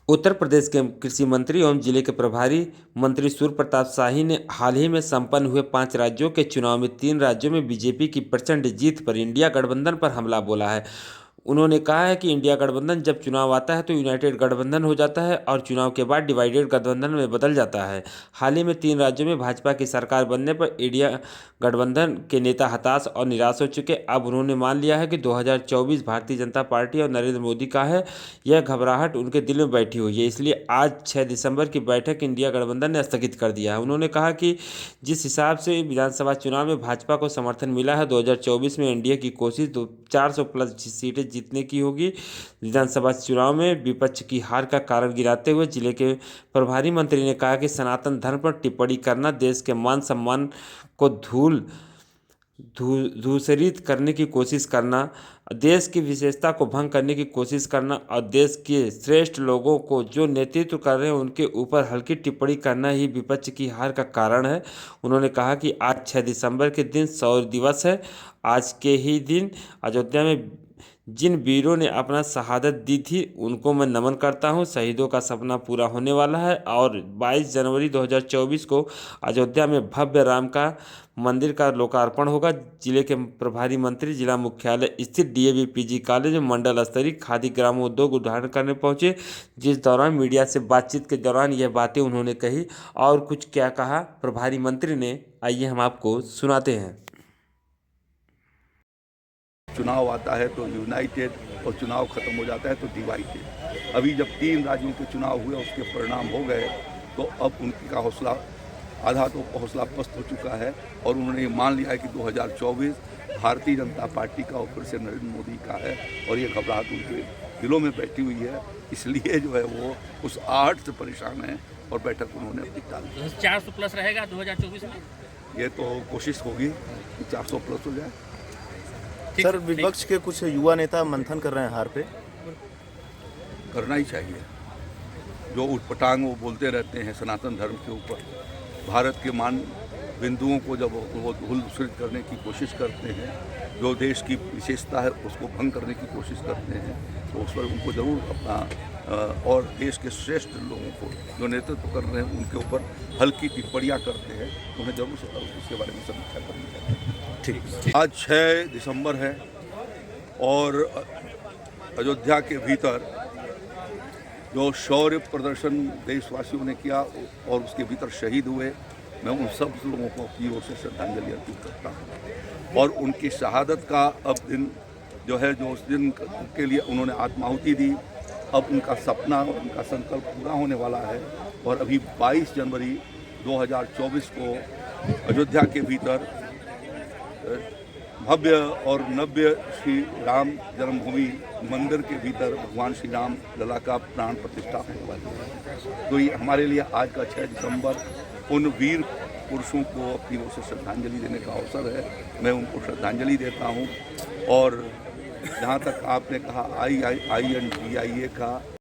उत्तर प्रदेश के कृषि मंत्री एवं जिले के प्रभारी मंत्री सूर्य प्रताप शाही ने हाल ही में संपन्न हुए 5 राज्यों के चुनाव में 3 राज्यों में बीजेपी की प्रचंड जीत पर इंडिया गठबंधन पर हमला बोला है। उन्होंने कहा है कि इंडिया गठबंधन जब चुनाव आता है तो यूनाइटेड गठबंधन हो जाता है और चुनाव के बाद डिवाइडेड गठबंधन में बदल जाता है। हाल ही में 3 राज्यों में भाजपा की सरकार बनने पर इंडिया गठबंधन के नेता हताश और निराश हो चुके। अब उन्होंने मान लिया है कि 2024 भारतीय जनता पार्टी और नरेंद्र मोदी का है। यह घबराहट उनके दिल में बैठी हुई है, इसलिए आज 6 दिसंबर की बैठक इंडिया गठबंधन ने स्थगित कर दिया है। उन्होंने कहा कि जिस हिसाब से विधानसभा चुनाव में भाजपा को समर्थन मिला है, 2024 में एनडीए की कोशिश 400 प्लस सीटें जीतने की होगी। विधानसभा चुनाव में विपक्ष की हार का कारण गिराते हुए जिले के प्रभारी मंत्री ने कहा कि सनातन धर्म पर टिप्पणी करना, देश के मान सम्मान को धूसरित करने की कोशिश करना, देश की विशेषता को भंग करने की कोशिश करना और देश के श्रेष्ठ लोगों को जो नेतृत्व कर रहे हैं उनके ऊपर हल्की टिप्पणी करना ही विपक्ष की हार का कारण है। उन्होंने कहा कि आज 6 दिसंबर के दिन शौर्य दिवस है। आज के ही दिन अयोध्या में जिन वीरों ने अपना शहादत दी थी उनको मैं नमन करता हूं। शहीदों का सपना पूरा होने वाला है और 22 जनवरी 2024 को अयोध्या में भव्य राम का मंदिर का लोकार्पण होगा। जिले के प्रभारी मंत्री जिला मुख्यालय स्थित डीएवी पीजी कॉलेज में मंडल स्तरीय खादी ग्रामोद्योग उद्घाटन करने पहुंचे, जिस दौरान मीडिया से बातचीत के दौरान यह बातें उन्होंने कही। और कुछ क्या कहा प्रभारी मंत्री ने, आइए हम आपको सुनाते हैं। चुनाव आता है तो यूनाइटेड और चुनाव खत्म हो जाता है तो डिवाइडेड। अभी जब 3 राज्यों के चुनाव हुए, उसके परिणाम हो गए, तो अब उनका हौसला आधा तो हौसला पस्त हो चुका है और उन्होंने ये मान लिया है कि 2024 भारतीय जनता पार्टी का और फिर से नरेंद्र मोदी का है और ये घबराहट उनके दिलों में बैठी हुई है। इसलिए जो है वो उस आहट से परेशान है और बैठक उन्होंने अपनी टाल दी। 400 प्लस रहेगा 2024 में? ये तो कोशिश होगी कि 400 प्लस हो जाए। सर, विपक्ष के कुछ युवा नेता मंथन कर रहे हैं हार पे। करना ही चाहिए। जो उटपटांग वो बोलते रहते हैं सनातन धर्म के ऊपर, भारत के मान बिंदुओं को जब वो धूल करने की कोशिश करते हैं, जो देश की विशेषता है उसको भंग करने की कोशिश करते हैं, तो उस पर उनको ज़रूर अपना और देश के श्रेष्ठ लोगों को जो नेतृत्व कर रहे हैं उनके ऊपर हल्की टिप्पणियाँ करते हैं, उन्हें जरूर उसके बारे में समीक्षा करनी चाहिए। ठीक। आज 6 दिसंबर है और अयोध्या के भीतर जो शौर्य प्रदर्शन देशवासियों ने किया और उसके भीतर शहीद हुए, मैं उन सब लोगों को अपनी ओर से श्रद्धांजलि अर्पित करता हूँ। और उनकी शहादत का अब दिन जो है, जो उस दिन के लिए उन्होंने आत्माहुति दी, अब उनका सपना और उनका संकल्प पूरा होने वाला है। और अभी 22 जनवरी 2024 को अयोध्या के भीतर भव्य और नव्य श्री राम जन्मभूमि मंदिर के भीतर भगवान श्री राम लला का प्राण प्रतिष्ठा होने वाली है। तो ये हमारे लिए आज का 6 दिसंबर उन वीर पुरुषों को अपनी ओर से श्रद्धांजलि देने का अवसर है। मैं उनको श्रद्धांजलि देता हूँ। और जहाँ तक आपने कहा INDIA का